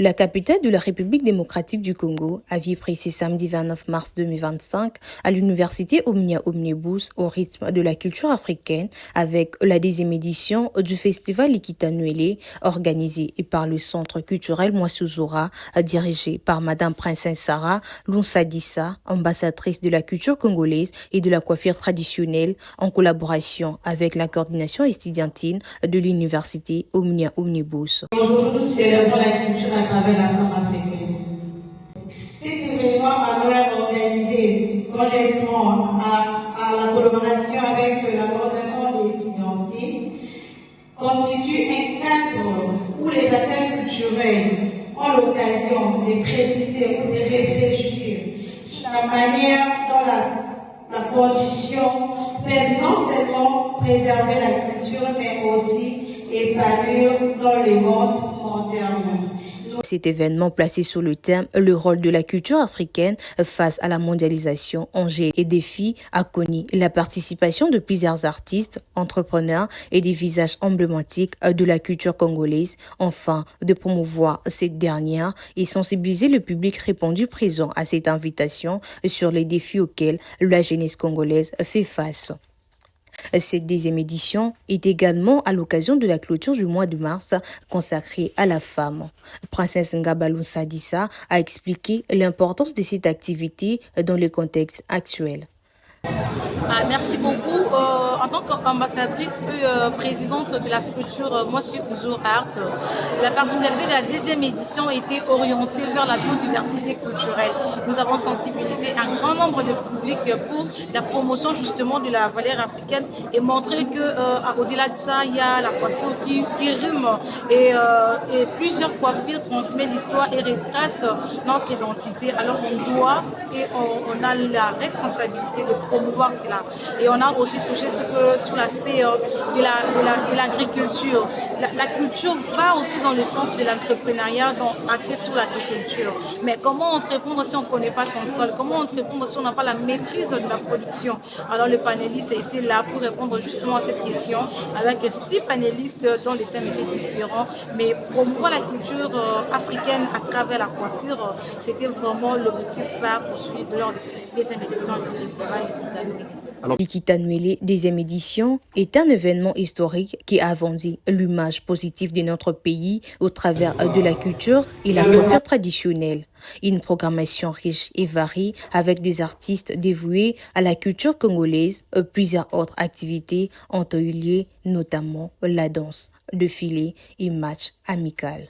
La capitale de la République démocratique du Congo a vibré ce samedi 29 mars 2025 à l'université Omnia Omnibus au rythme de la culture africaine avec la 10e édition du festival Likita-Nwele organisé par le centre culturel Mouassouzoura dirigé par Madame Princesse Sarah Lounsadissa, ambassadrice de la culture congolaise et de la coiffure traditionnelle en collaboration avec la coordination estudiantine de l'université Omnia Omnibus. Aujourd'hui, nous célébrons la culture à travers la femme africaine. Cet événement annuel organisé conjointement à la collaboration avec la coordination des étudiants constitue un cadre où les acteurs culturels ont l'occasion de préciser ou de réfléchir sur la manière dont la condition peut non seulement préserver la culture, mais aussi épanouir dans le monde moderne. Cet événement placé sous le thème « Le rôle de la culture africaine face à la mondialisation, enjeux et défis » a connu la participation de plusieurs artistes, entrepreneurs et des visages emblématiques de la culture congolaise, afin de promouvoir cette dernière et sensibiliser le public répondu présent à cette invitation sur les défis auxquels la jeunesse congolaise fait face. Cette 10e édition est également à l'occasion de la clôture du mois de mars consacrée à la femme. Princesse Ngaba Lounsadissa a expliqué l'importance de cette activité dans le contexte actuel. Merci beaucoup. En tant qu'ambassadrice et présidente de la structure Mouassouzoura Art, la particularité de la 10e édition était orientée vers la biodiversité culturelle. Nous avons sensibilisé un grand nombre de publics pour la promotion justement de la valeur africaine et montrer qu'au-delà de ça, il y a la coiffure qui rime et plusieurs coiffures transmettent l'histoire et retracent notre identité. Alors on doit et on a la responsabilité de promouvoir cela. Et on a aussi touché sur l'aspect de l'agriculture. La culture va aussi dans le sens de l'entrepreneuriat, donc axé sur l'agriculture. Mais comment entreprendre si on ne connaît pas son sol? Comment entreprendre si on n'a pas la maîtrise de la production? Alors le panéliste a été là pour répondre justement à cette question avec 6 panélistes dont les thèmes étaient différents. Mais promouvoir la culture africaine à travers la coiffure, c'était vraiment l'objectif phare poursuivi lors de cette 10e édition du festival Likita-Nwele. Likita-Nwele 10e édition est un événement historique qui a vendu l'image positive de notre pays au travers de la culture et la coiffure traditionnelle. Une programmation riche et variée avec des artistes dévoués à la culture congolaise. Plusieurs autres activités ont eu lieu, notamment la danse, défilé et match amical.